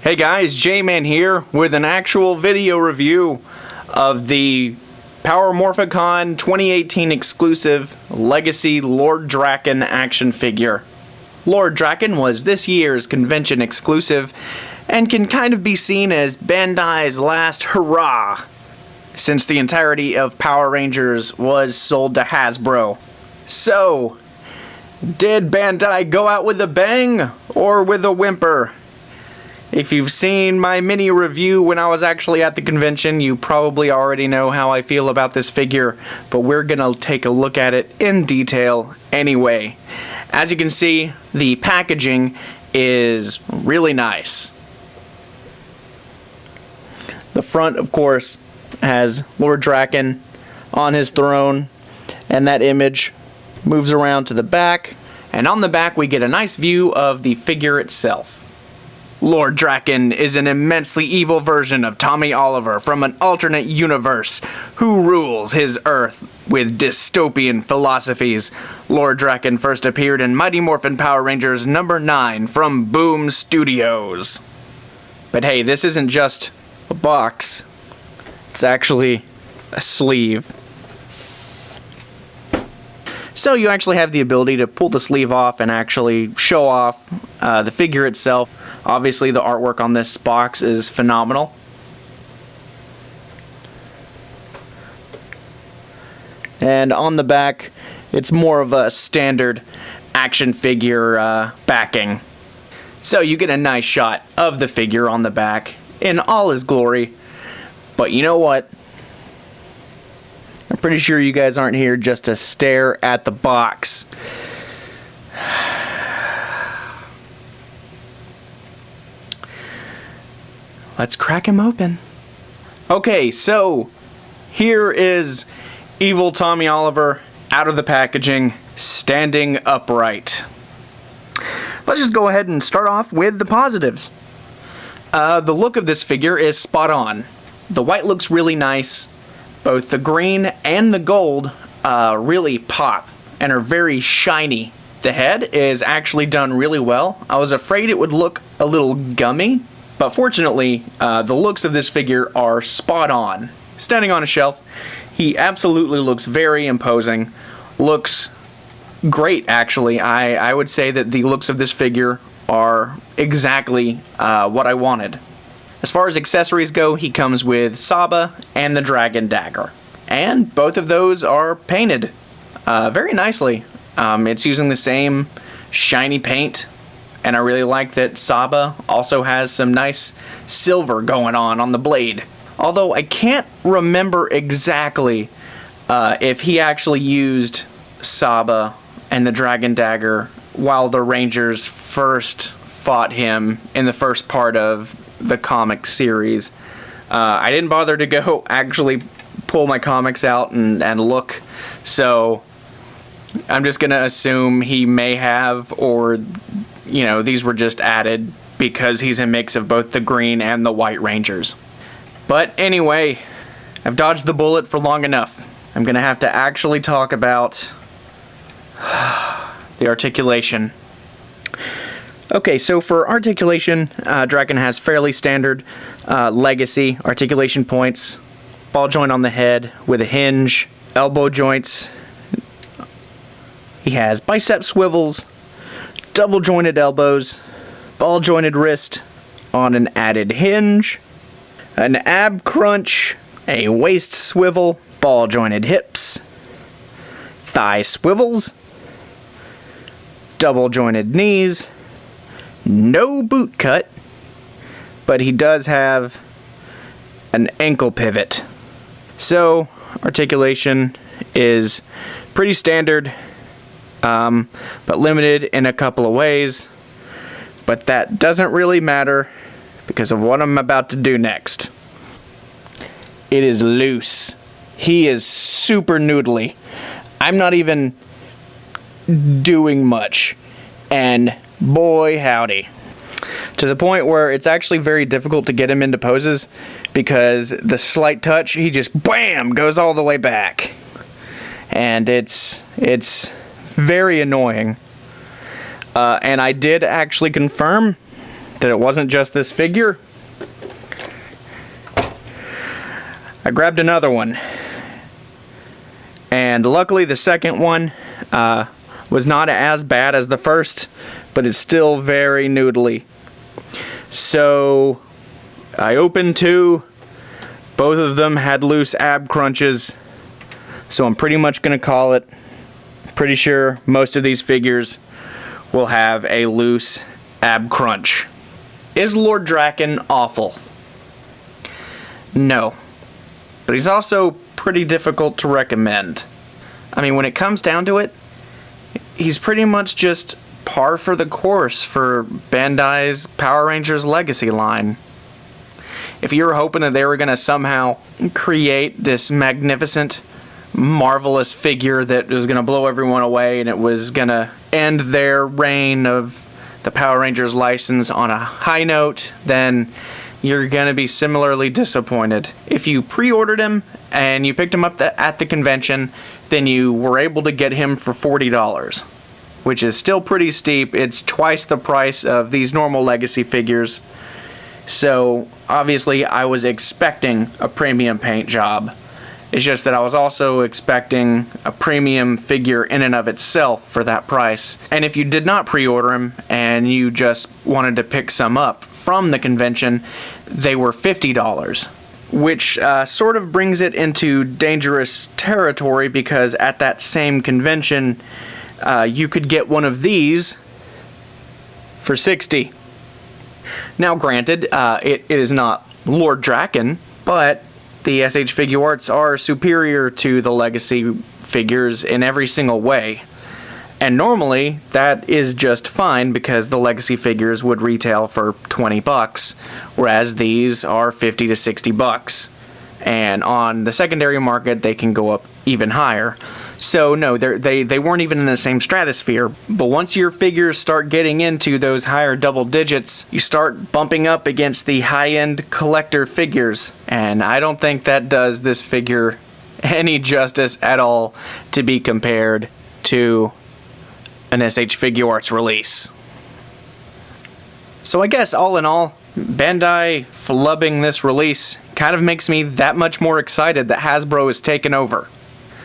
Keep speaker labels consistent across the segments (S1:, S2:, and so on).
S1: Hey guys, Jmann here with an actual video review of the Power Morphicon 2018 exclusive Legacy Lord Drakkon action figure. Lord Drakkon was this year's convention exclusive and can kind of be seen as Bandai's last hurrah, since the entirety of Power Rangers was sold to Hasbro. So, did Bandai go out with a bang or with a whimper? If you've seen my mini review when I was actually at the convention, you probably already know how I feel about this figure, but we're gonna take a look at it in detail anyway. As you can see, the packaging is really nice. The front, of course, has Lord Drakkon on his throne, and that image moves around to the back, and on the back we get a nice view of the figure itself. Lord Drakkon is an immensely evil version of Tommy Oliver from an alternate universe who rules his Earth with dystopian philosophies. Lord Drakkon first appeared in Mighty Morphin Power Rangers number 9 from Boom Studios. But hey, this isn't just a box, it's actually a sleeve. So you actually have the ability to pull the sleeve off and actually show off the figure itself. Obviously, the artwork on this box is phenomenal. And on the back, it's more of a standard action figure backing. So you get a nice shot of the figure on the back in all his glory. But you know what? I'm pretty sure you guys aren't here just to stare at the box. Let's crack him open. Okay, so here is evil Tommy Oliver out of the packaging, standing upright. Let's just go ahead and start off with the positives. The look of this figure is spot on. The white looks really nice. Both the green and the gold really pop and are very shiny. The head is actually done really well. I was afraid it would look a little gummy, but fortunately, the looks of this figure are spot on. Standing on a shelf, he absolutely looks very imposing. Looks great, actually. I would say that the looks of this figure are exactly what I wanted. As far as accessories go, he comes with Saba and the Dragon Dagger. And both of those are painted very nicely. It's using the same shiny paint. And I really like that Saba also has some nice silver going on the blade. Although I can't remember exactly if he actually used Saba and the Dragon Dagger while the Rangers first fought him in the first part of the comic series. I didn't bother to go actually pull my comics out and look, so I'm just gonna assume he may have, or you know, these were just added because he's a mix of both the green and the white Rangers. But anyway, I've dodged the bullet for long enough. I'm gonna have to actually talk about the articulation. Okay, so for articulation, Drakkon has fairly standard legacy articulation points. Ball joint on the head with a hinge, elbow joints. He has bicep swivels, double jointed elbows, ball jointed wrist on an added hinge, an ab crunch, a waist swivel, ball jointed hips, thigh swivels, double jointed knees, no boot cut, but he does have an ankle pivot. So articulation is pretty standard, but limited in a couple of ways. But that doesn't really matter because of what I'm about to do next. It is loose. He is super noodly. I'm not even doing much, and boy howdy. To the point where it's actually very difficult to get him into poses because the slight touch, he just BAM! Goes all the way back. And it's very annoying. And I did actually confirm that it wasn't just this figure, I grabbed another one. And luckily the second one was not as bad as the first, but it's still very noodly. So I opened two. Both of them had loose ab crunches. So I'm pretty much going to call it. Pretty sure most of these figures will have a loose ab crunch. Is Lord Drakkon awful? No. But he's also pretty difficult to recommend. I mean, when it comes down to it, he's pretty much just par for the course for Bandai's Power Rangers Legacy line. If you were hoping that they were going to somehow create this magnificent, marvelous figure that was going to blow everyone away and it was going to end their reign of the Power Rangers license on a high note, then you're going to be similarly disappointed. If you pre-ordered him and you picked him up at the convention, then you were able to get him for $40, which is still pretty steep. It's twice the price of these normal Legacy figures. So obviously I was expecting a premium paint job. It's just that I was also expecting a premium figure in and of itself for that price. And if you did not pre-order him and you just wanted to pick some up from the convention, they were $50. Which sort of brings it into dangerous territory, because at that same convention you could get one of these for $60. Now granted, it is not Lord Drakkon, but the SH Figure Arts are superior to the Legacy figures in every single way. And normally, that is just fine because the Legacy figures would retail for $20, whereas these are $50 to $60. And on the secondary market, they can go up even higher. So no, they weren't even in the same stratosphere. But once your figures start getting into those higher double digits, you start bumping up against the high-end collector figures. And I don't think that does this figure any justice at all to be compared to an SH Figure Arts release. So I guess all in all, Bandai flubbing this release kind of makes me that much more excited that Hasbro is taken over.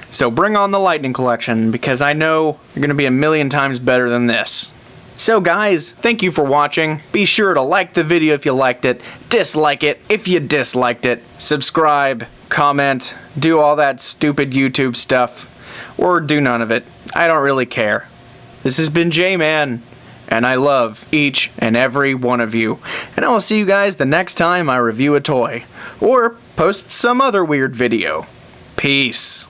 S1: So bring on the Lightning Collection, because I know you're going to be a million times better than this. So guys, thank you for watching. Be sure to like the video if you liked it, dislike it if you disliked it, subscribe, comment, do all that stupid YouTube stuff, or do none of it. I don't really care. This has been Jmann, and I love each and every one of you. And I will see you guys the next time I review a toy, or post some other weird video. Peace.